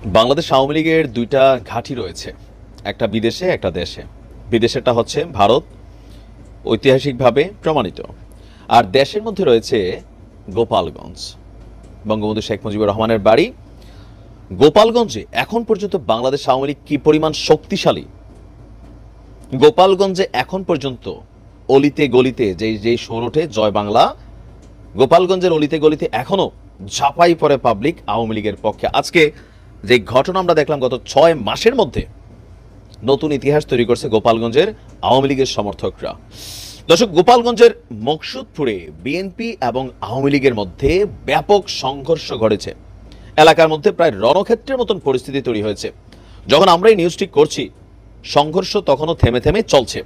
বাংলাদেশ আওয়ামী লীগের দুইটা ঘাঁটি রয়েছে, একটা বিদেশে একটা দেশে। বিদেশেরটা হচ্ছে ভারত, ঐতিহাসিকভাবে প্রমাণিত। আর দেশের মধ্যে রয়েছে গোপালগঞ্জ, বঙ্গবন্ধু শেখ মুজিবুর রহমানের বাড়ি। গোপালগঞ্জে এখন পর্যন্ত বাংলাদেশ আওয়ামী লীগ কি পরিমাণ শক্তিশালী, গোপালগঞ্জে এখন পর্যন্ত অলিতে গলিতে যেই সুর ওঠে জয় বাংলা, গোপালগঞ্জের অলিতে গলিতে এখনো ঝাঁপাই পড়ে পাবলিক আওয়ামী লীগের পক্ষে। আজকে যে ঘটনা আমরা দেখলাম, গত 6 মাসের মধ্যে নতুন ইতিহাস তৈরি করছে গোপালগঞ্জের আওয়ামী লীগের সমর্থকরা। দর্শক, গোপালগঞ্জের মকসুদপুরে বিএনপি এবং আওয়ামী লীগের মধ্যে ব্যাপক সংঘর্ষ ঘটেছে। এলাকার মধ্যে প্রায় রণক্ষেত্রের মতন পরিস্থিতি তৈরি হয়েছে। যখন আমরা এই নিউজটি করছি, সংঘর্ষ তখনও থেমে থেমে চলছে,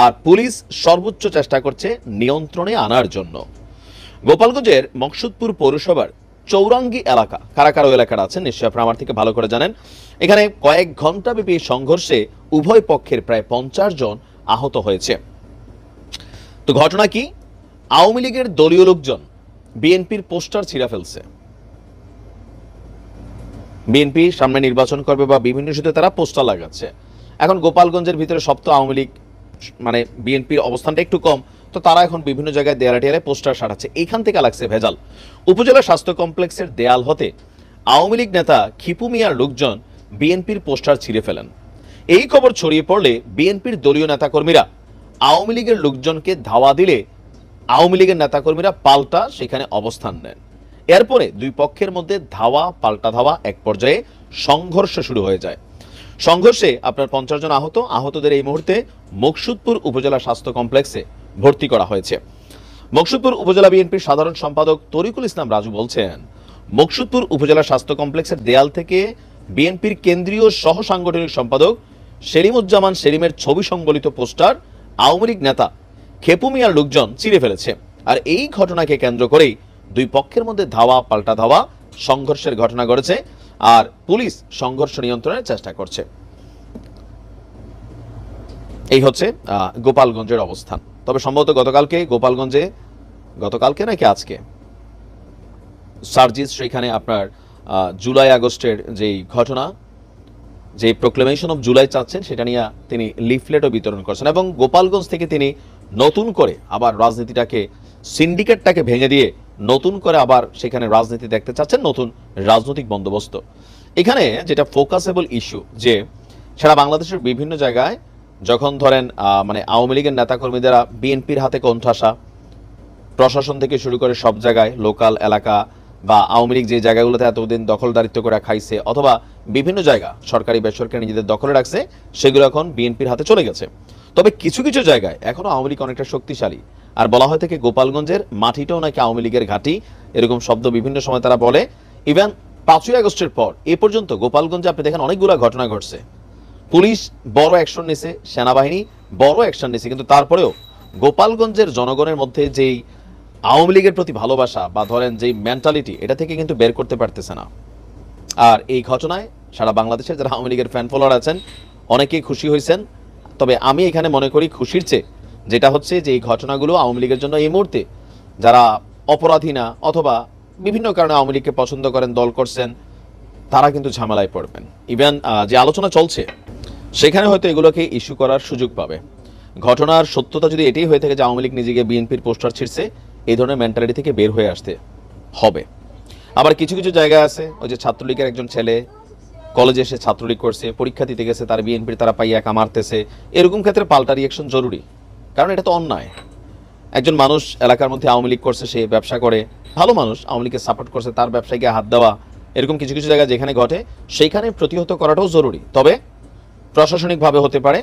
আর পুলিশ সর্বোচ্চ চেষ্টা করছে নিয়ন্ত্রণে আনার জন্য। গোপালগঞ্জের মকসুদপুর পৌরসভার চৌরাঙ্গি এলাকা, কারা কারা এলাকার আছেন নিশ্চয়ই আপনারা আমার থেকে ভালো করে জানেন। এখানে কয়েক ঘন্টা ব্যাপী সংঘর্ষে উভয় পক্ষের প্রায় 50 জন আহত হয়েছে। তো ঘটনা কি? আওয়ামী লীগের দলীয় লোকজন বিএনপির পোস্টার ছিঁড়ে ফেলছে। বিএনপি সামনে নির্বাচন করবে বা বিভিন্ন ইস্যুতে তারা পোস্টার লাগাচ্ছে। এখন গোপালগঞ্জের ভিতরে সব তো আওয়ামী লীগ, মানে বিএনপির অবস্থানটা একটু কম, তো তারা এখন বিভিন্ন জায়গায় দেয়ালে টেয়ালে পোস্টার সাটাচ্ছে। এইখান থেকে লাগছে ভেজাল। উপজেলা স্বাস্থ্য কমপ্লেক্সের দেয়াল হতে আওয়ামী লীগ নেতা খিপু মিয়ার লোকজন বিএনপির পোস্টার ছিঁড়ে ফেলেন। এই খবর ছড়িয়ে পড়লে বিএনপির দলীয় নেতাকর্মীরা আওয়ামী লীগের লোকজনকে ধাওয়া দিলে আওয়ামী লীগের নেতাকর্মীরা পাল্টা সেখানে অবস্থান নেন। এরপরে দুই পক্ষের মধ্যে ধাওয়া পাল্টা ধাওয়া, এক পর্যায়ে সংঘর্ষ শুরু হয়ে যায়। সংঘর্ষে আপনার 50 জন আহতদের এই মুহূর্তে মকসুদপুর উপজেলা স্বাস্থ্য কমপ্লেক্সে ভর্তি করা হয়েছে। মকসুদপুর উপজেলা বিএনপির সাধারণ সম্পাদক তরিকুল ইসলাম রাজু বলছেন, মকসুদপুর উপজেলা স্বাস্থ্য কমপ্লেক্সের দেয়াল থেকে বিএনপির কেন্দ্রীয় সহ সাংগঠনিক সম্পাদক সেলিমুজ্জামান সেলিমের ছবি সংবলিত পোস্টার আওয়ামী লীগ নেতা খেপু মিয়ার লোকজন ছিঁড়ে ফেলেছে। আর এই ঘটনাকে কেন্দ্র করেই দুই পক্ষের মধ্যে ধাওয়া পাল্টা ধাওয়া, সংঘর্ষের ঘটনা ঘটেছে, আর পুলিশ সংঘর্ষ নিয়ন্ত্রণের চেষ্টা করছে। এই হচ্ছে গোপালগঞ্জের অবস্থান। তবে সম্ভবত গতকালকে নাকি আজকে সার্জিস সেখানে আপনার জুলাই আগস্টের যেই ঘটনা, যে প্রোক্লেমেশন অফ জুলাই চাচ্ছেন, সেটা নিয়ে তিনি লিফলেটও বিতরণ করছেন এবং গোপালগঞ্জ থেকে তিনি নতুন করে আবার রাজনীতিটাকে, সিন্ডিকেটটাকে ভেঙে দিয়ে নতুন করে আবার সেখানে রাজনীতি দেখতে চাচ্ছেন, নতুন রাজনৈতিক বন্দোবস্ত। এখানে যেটা ফোকাসেবল ইস্যু, যে সারা বাংলাদেশের বিভিন্ন জায়গায় যখন ধরেন মানে আওয়ামী লীগের নেতাকর্মীরা বিএনপির হাতে কোণঠাসা, প্রশাসন থেকে শুরু করে সব জায়গায়, লোকাল এলাকা বা আওয়ামী লীগ যে জায়গাগুলোতে এতদিন দখলদারিত্ব করে খাইছে, অথবা বিভিন্ন জায়গা সরকারি বেসরকারি নিজেদের দখলে রাখছে, সেগুলো এখন বিএনপির হাতে চলে গেছে। তবে কিছু কিছু জায়গায় এখনো আওয়ামী লীগ অনেকটা শক্তিশালী। আর বলা হয় থেকে গোপালগঞ্জের মাটিটাও নাকি আওয়ামী লীগের ঘাঁটি, এরকম শব্দ বিভিন্ন সময় তারা বলে। ইভেন 5ই আগস্টের পর এ পর্যন্ত গোপালগঞ্জে আপনি দেখেন অনেকগুলো ঘটনা ঘটছে, পুলিশ বড় অ্যাকশন নিছে, সেনাবাহিনী বড় অ্যাকশন নিছে, কিন্তু তারপরেও গোপালগঞ্জের জনগণের মধ্যে যেই আওয়ামী লীগের প্রতি ভালোবাসা বা ধরেন যেই মেন্টালিটি, এটা থেকে কিন্তু বের করতে পারতেছে না। আর এই ঘটনায় সারা বাংলাদেশের যারা আওয়ামী লীগের ফ্যান ফলোয়ার আছেন অনেকেই খুশি হয়েছেন। তবে আমি এখানে মনে করি খুশির চেয়ে যেটা হচ্ছে যে এই ঘটনাগুলো আওয়ামী লীগের জন্য এই মুহূর্তে যারা অপরাধী না, অথবা বিভিন্ন কারণে আওয়ামী লীগকে পছন্দ করেন, দল করছেন, তারা কিন্তু ঝামেলায় পড়বেন। ইভেন যে আলোচনা চলছে সেখানে হয়তো এগুলোকে ইস্যু করার সুযোগ পাবে। ঘটনার সত্যতা যদি এটাই হয়ে থাকে যে আওয়ামী লীগ নিজেকে বিএনপির পোস্টার ছিঁড়ছে, এই ধরনের মেন্টালিটি থেকে বের হয়ে আসতে হবে। আবার কিছু কিছু জায়গায় আছে, ওই যে ছাত্রলীগের একজন ছেলে কলেজে এসে ছাত্রলীগ করছে, পরীক্ষা দিতে গেছে, তার বিএনপির তারা পাইয়া মারতেছে, এরকম ক্ষেত্রে পাল্টা রিয়াকশন জরুরি, কারণ এটা তো অন্যায়। একজন মানুষ এলাকার মধ্যে আওয়ামী লীগ করছে, সে ব্যবসা করে, ভালো মানুষ, আওয়ামী লীগকে সাপোর্ট করছে, তার ব্যবসায় গিয়ে হাত দেওয়া, এরকম কিছু কিছু জায়গায় যেখানে ঘটে সেইখানে প্রতিহত করাটাও জরুরি। তবে প্রশাসনিকভাবে হতে পারে,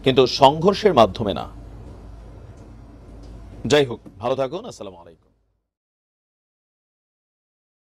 কিন্তু সংঘর্ষের মাধ্যমে না। যাই হোক, ভালো থাকুন। আসসালামু আলাইকুম।